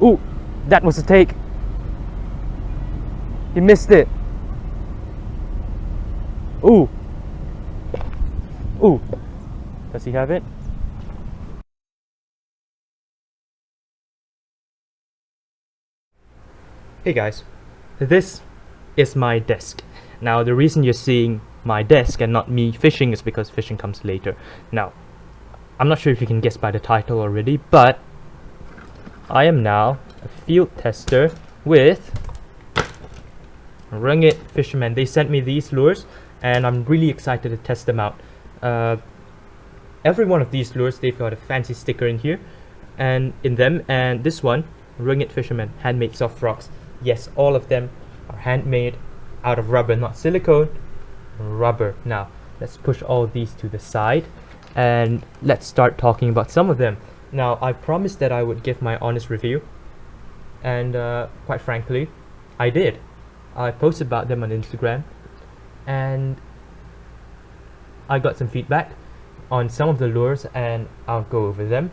Ooh, that was a take. He missed it. Ooh. Ooh. Does he have it? Hey guys, this is my desk. Now the reason you're seeing my desk and not me fishing is because fishing comes later. Now, I'm not sure if you can guess by the title already, but I am now a field tester with Rengitfisherman. They sent me these lures and I'm really excited to test them out. Every one of these lures, they've got a fancy sticker in here and in them, and this one, Rengitfisherman, handmade soft frogs. Yes, all of them are handmade out of rubber, not silicone, rubber. Now, let's push all these to the side and let's start talking about some of them. Now, I promised that I would give my honest review, and quite frankly, I did. I posted about them on Instagram and I got some feedback on some of the lures and I'll go over them.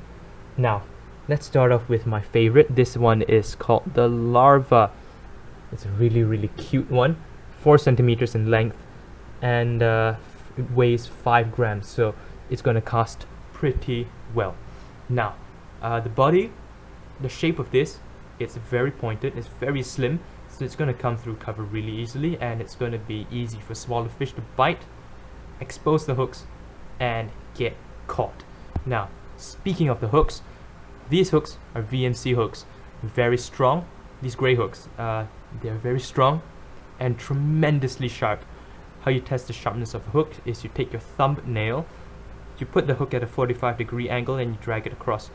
Now, let's start off with my favorite. This one is called the Larva. It's a really cute one, 4 centimeters in length, and it weighs 5 grams, so it's gonna cast pretty well. Now, the body, the shape of this, it's very pointed, it's very slim, so it's gonna come through cover really easily, and it's gonna be easy for smaller fish to bite, expose the hooks, and get caught. Now, speaking of the hooks, these hooks are VMC hooks, very strong. These gray hooks, they're very strong and tremendously sharp. How you test the sharpness of a hook is you take your thumbnail, you put the hook at a 45-degree angle and you drag it across.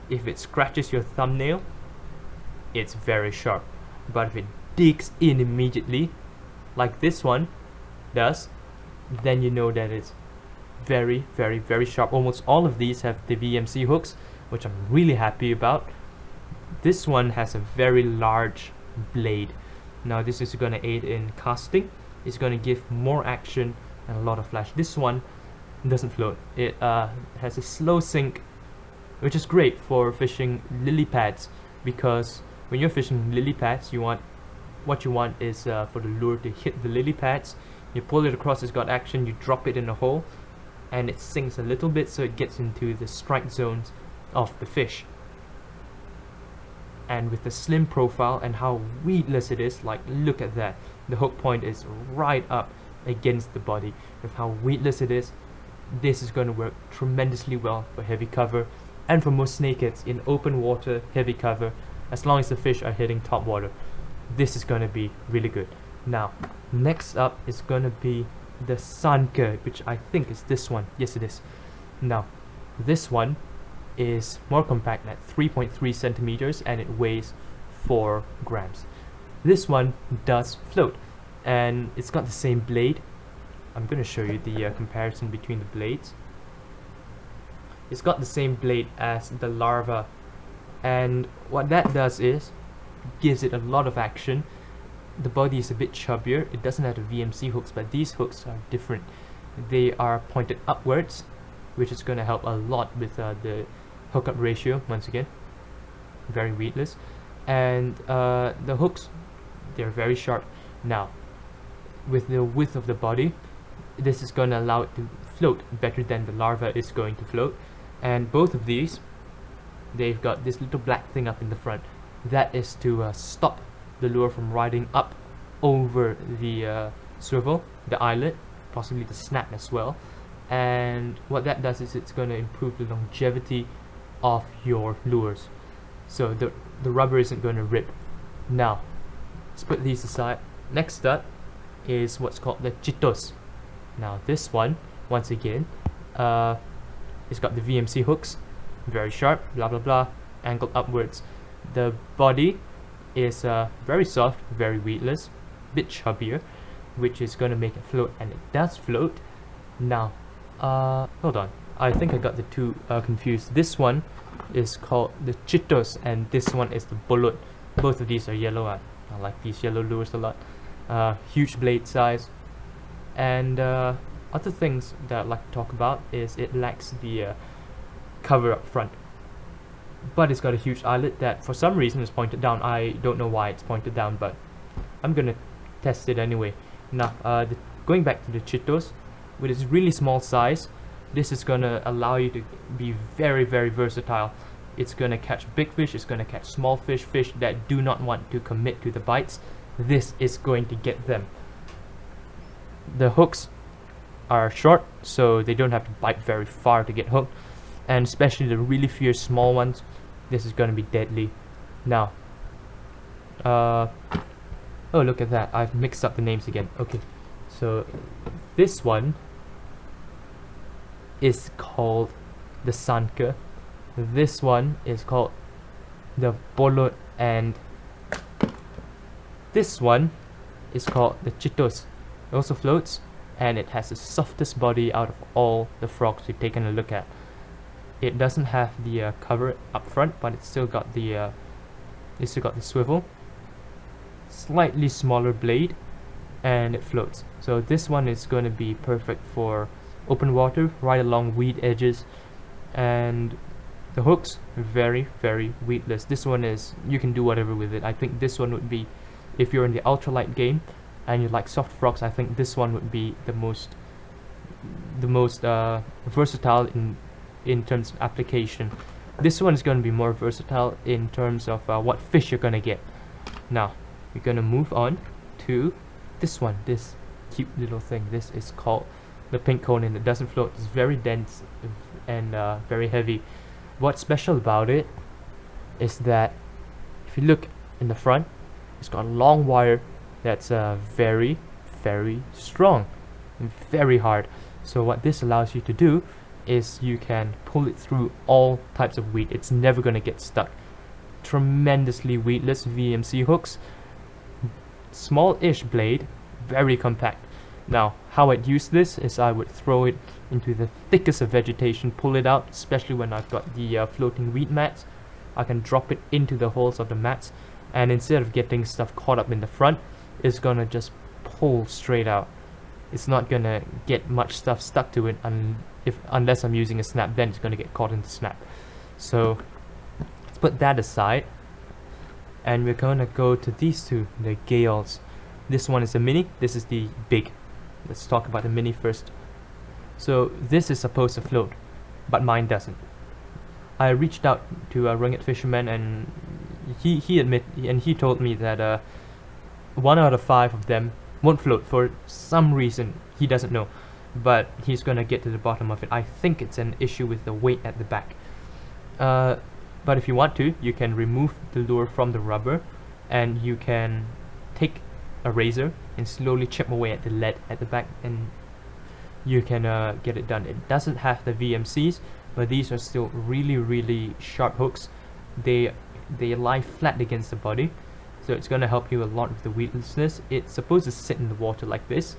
If it scratches your thumbnail, it's very sharp. But if it digs in immediately, like this one does, then you know that it's very sharp. Almost all of these have the VMC hooks, which I'm really happy about. This one has a very large blade. Now this is going to aid in casting. It's going to give more action and a lot of flash. This one doesn't float. It has a slow sink, which is great for fishing lily pads, because when you're fishing lily pads, what you want is for the lure to hit the lily pads. You pull it across, it's got action, you drop it in a hole, and it sinks a little bit so it gets into the strike zones of the fish. And with the slim profile and how weedless it is, like look at that, the hook point is right up against the body. With how weedless it is, this is going to work tremendously well for heavy cover and for most snakeheads in open water, heavy cover, as long as the fish are hitting top water. This is going to be really good. Now, next up is going to be the Sunker, which I think is this one. Yes, it is. Now, this one is more compact at 3.3 centimeters and it weighs 4 grams. This one does float and it's got the same blade. I'm going to show you the comparison between the blades. It's got the same blade as the Larva, and what that does is gives it a lot of action. The body is a bit chubbier. It doesn't have the VMC hooks, but these hooks are different. They are pointed upwards, which is going to help a lot with the hookup ratio. Once again, very weedless, and the hooks, they're very sharp. Now, with the width of the body, this is going to allow it to float better than the Larva is going to float. And both of these, they've got this little black thing up in the front. That is to stop the lure from riding up over the swivel, the eyelet, possibly the snap as well. And what that does is it's going to improve the longevity of your lures, so the rubber isn't going to rip. Now, let's put these aside. Next up is what's called the Chittos. Now this one, once again, it's got the VMC hooks, very sharp, blah blah blah, angled upwards. The body is very soft, very weedless, bit chubbier, which is going to make it float, and it does float. Now, hold on, I think I got the two confused. This one is called the Chittos and this one is the Bullet. Both of these are yellow. I like these yellow lures a lot. Huge blade size, and other things that I'd like to talk about is it lacks the cover up front. but it's got a huge eyelet that for some reason is pointed down. I don't know why it's pointed down, but I'm gonna test it anyway. Now, going back to the Chittos, with its really small size, this is gonna allow you to be very, very versatile. It's gonna catch big fish, it's gonna catch small fish, fish that do not want to commit to the bites. This is going to get them. The hooks are short, so they don't have to bite very far to get hooked, and especially the really fierce small ones, this is going to be deadly. Now, oh, look at that, I've mixed up the names again. Okay, so this one is called the Sanke, this one is called the Bolot, and this one is called the Chittos. It also floats, and it has the softest body out of all the frogs we've taken a look at. It doesn't have the cover up front, but it's still got the swivel. Slightly smaller blade, and it floats. So this one is going to be perfect for open water, right along weed edges, and the hooks very, very weedless. This one is, you can do whatever with it. I think this one would be, if you're in the ultralight game and you like soft frogs, I think this one would be the most versatile in terms of application. This one is going to be more versatile in terms of what fish you're going to get. Now we're going to move on to this one, this cute little thing. This is called the pink cone, and it doesn't float. It's very dense and very heavy. What's special about it is that if you look in the front, it's got a long wire that's very, very strong and very hard. So what this allows you to do is you can pull it through all types of weed. It's never going to get stuck. Tremendously weedless VMC hooks, small-ish blade, very compact. Now, how I'd use this is I would throw it into the thickest of vegetation, pull it out, especially when I've got the floating weed mats. I can drop it into the holes of the mats, and instead of getting stuff caught up in the front, it's gonna just pull straight out. It's not gonna get much stuff stuck to it unless I'm using a snap. Then it's gonna get caught in the snap. So let's put that aside, and we're gonna go to these two, the Gales. This one is a mini, this is the big. Let's talk about the mini first. So this is supposed to float, but mine doesn't. I reached out to a Rengitfisherman, and he told me that 1 out of 5 of them won't float for some reason. He doesn't know, but he's gonna get to the bottom of it. I think it's an issue with the weight at the back. But if you want to, you can remove the lure from the rubber, and you can take a razor and slowly chip away at the lead at the back, and you can get it done. It doesn't have the VMCs, but these are still really, really sharp hooks. They lie flat against the body, so it's going to help you a lot with the weedlessness. It's supposed to sit in the water like this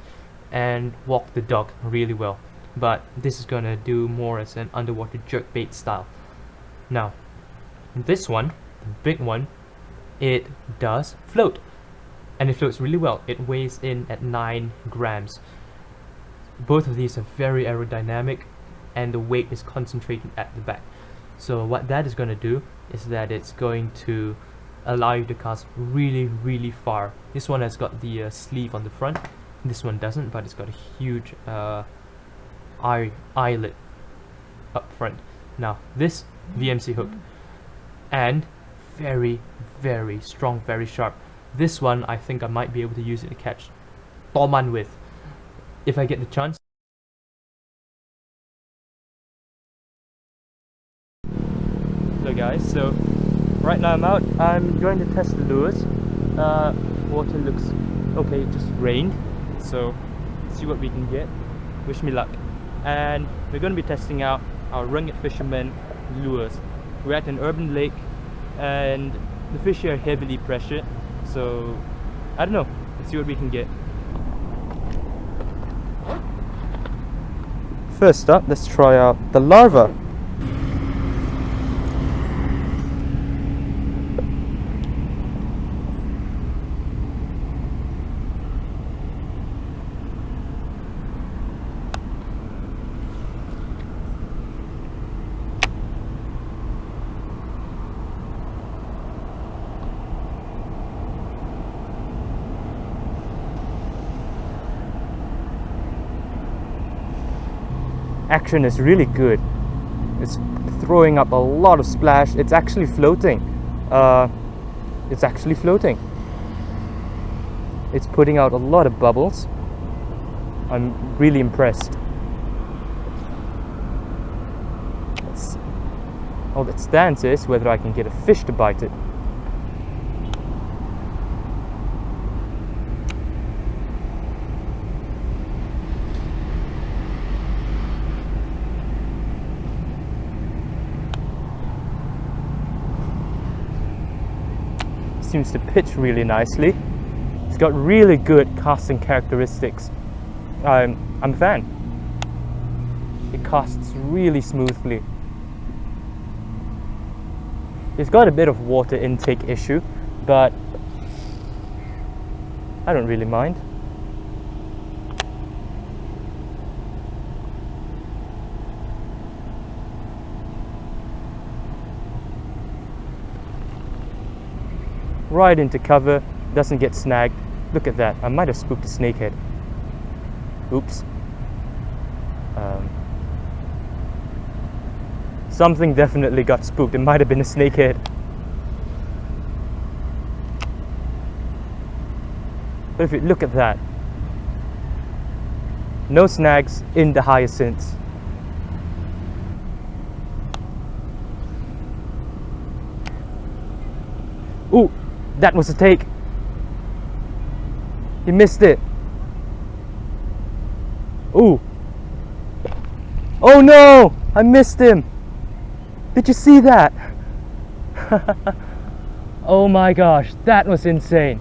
and walk the dog really well, but this is going to do more as an underwater jerkbait style. Now this one, the big one, it does float, and it floats really well. It weighs in at 9 grams. Both of these are very aerodynamic, and the weight is concentrated at the back. So what that is going to do is that it's going to allow you to cast really, really far. This one has got the sleeve on the front. This one doesn't, but it's got a huge eyelet up front. Now this VMC hook, and very, very strong, very sharp. This one, I think I might be able to use it to catch Toman with, if I get the chance. So guys, so right now I'm out. I'm going to test the lures. Water looks okay, it just rained, so let's see what we can get. Wish me luck. And we're going to be testing out our Rengitfisherman lures. We're at an urban lake, and the fish here are heavily pressured, so I don't know, let's see what we can get. First up, let's try out the Larva. action is really good. It's throwing up a lot of splash. It's actually floating. It's actually floating. It's putting out a lot of bubbles. I'm really impressed. Let's see. All that stands is whether I can get a fish to bite it. Seems to pitch really nicely. It's got really good casting characteristics. I'm a fan. It casts really smoothly. It's got a bit of water intake issue, but I don't really mind. Right into cover, doesn't get snagged. Look at that, I might have spooked a snakehead. Oops. Something definitely got spooked. It might have been a snakehead. But if you look at that, no snags in the hyacinths. Ooh, that was a take. He missed it. Ooh. Oh no! I missed him. Did you see that? Oh my gosh, that was insane.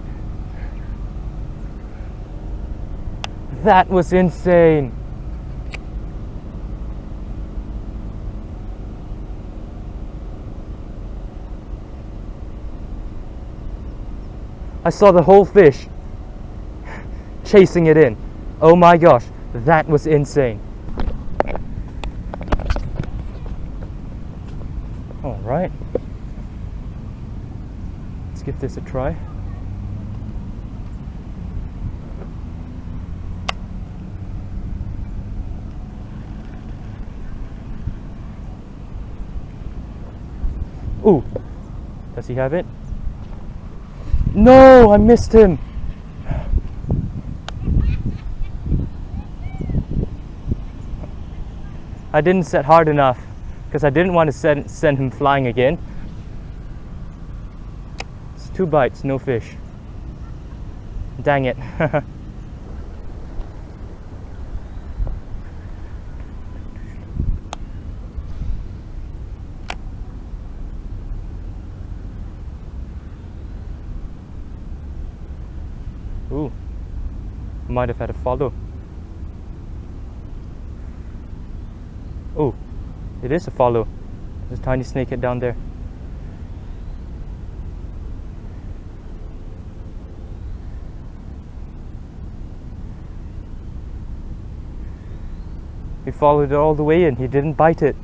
That was insane. I saw the whole fish chasing it in. Oh my gosh, that was insane. All right, let's give this a try. Ooh, does he have it? No, I missed him. I didn't set hard enough because I didn't want to send him flying again. It's 2 bites, no fish. Dang it. Ooh, might have had a follow. Oh, it is a follow. There's a tiny snakehead down there. He followed it all the way in. He didn't bite it.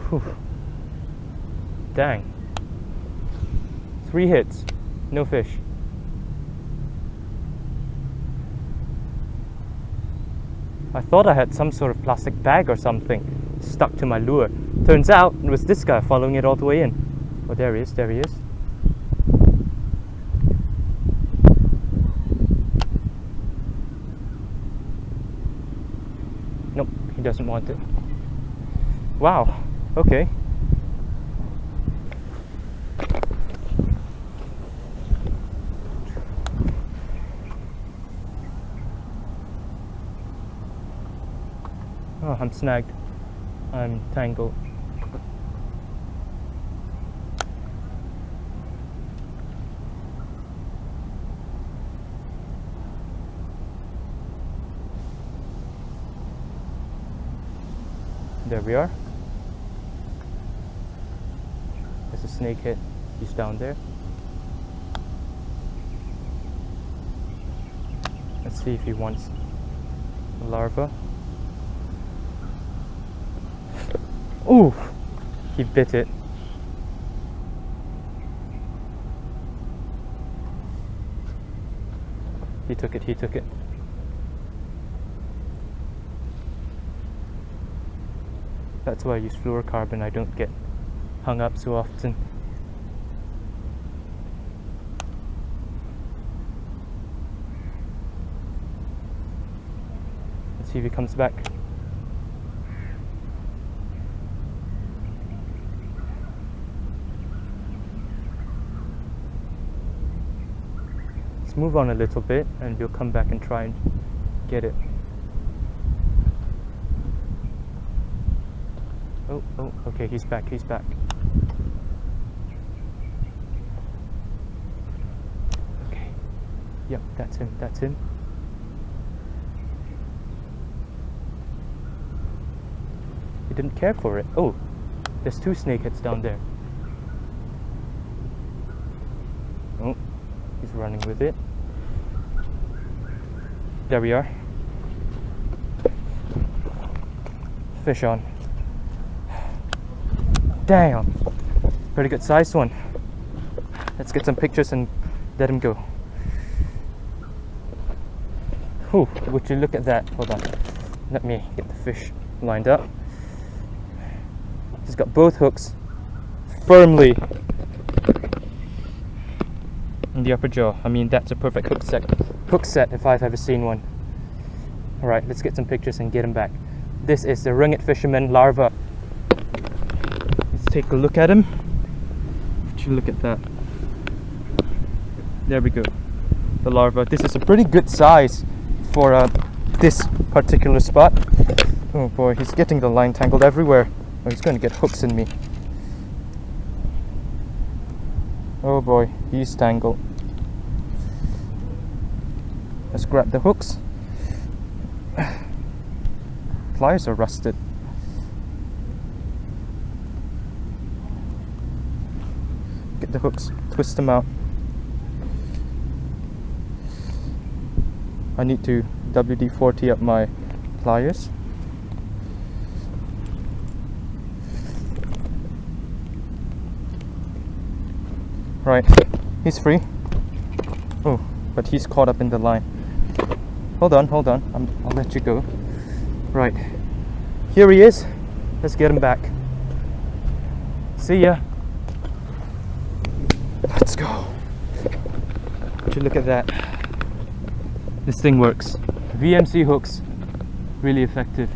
Whew. Dang. 3 hits, no fish. I thought I had some sort of plastic bag or something stuck to my lure. Turns out it was this guy following it all the way in. Oh, there he is, there he is. Nope, he doesn't want it. Wow, okay. Oh, I'm snagged. I'm tangled. There we are. There's a snakehead. He's down there. Let's see if he wants a larva. Ooh, he bit it. He took it, he took it. That's why I use fluorocarbon. I don't get hung up so often. Let's see if he comes back. Let's move on a little bit and we'll come back and try and get it. Oh, okay, he's back, he's back. Okay, yep, that's him, that's him. He didn't care for it. Oh, there's 2 snakeheads down there. Oh, he's running with it. There we are. Fish on. Damn, pretty good sized one. Let's get some pictures and let him go. Whew, would you look at that? Hold on, let me get the fish lined up. He's got both hooks firmly in the upper jaw. I mean, that's a perfect hook set if I've ever seen one. Alright, let's get some pictures and get him back. This is the Rengitfisherman Larva. Take a look at him. Would you look at that? There we go. The larva. This is a pretty good size for this particular spot. Oh boy, he's getting the line tangled everywhere. Oh, he's going to get hooks in me. Oh boy, he's tangled. Let's grab the hooks. Pliers are rusted. Get the hooks, twist them out. I need to WD-40 up my pliers. Right, he's free. Oh, but he's caught up in the line. Hold on, I'll let you go. Right, here he is. Let's get him back. See ya. Let's go. Would you look at that? This thing works. Vmc hooks, really effective.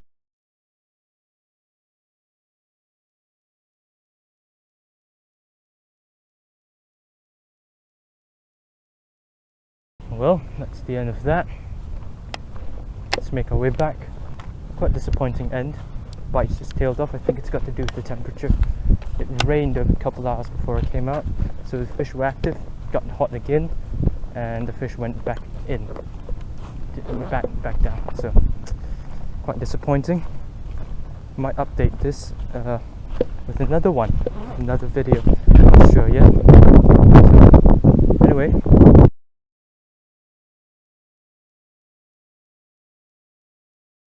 Well, that's the end of that. Let's make our way back. Quite disappointing end. Bites just tailed off. I think it's got to do with the temperature. It rained a couple hours before I came out, so the fish were active, got hot again, and the fish went back in, back down. So quite disappointing. Might update this with another one, another video. Not sure yet. So, anyway.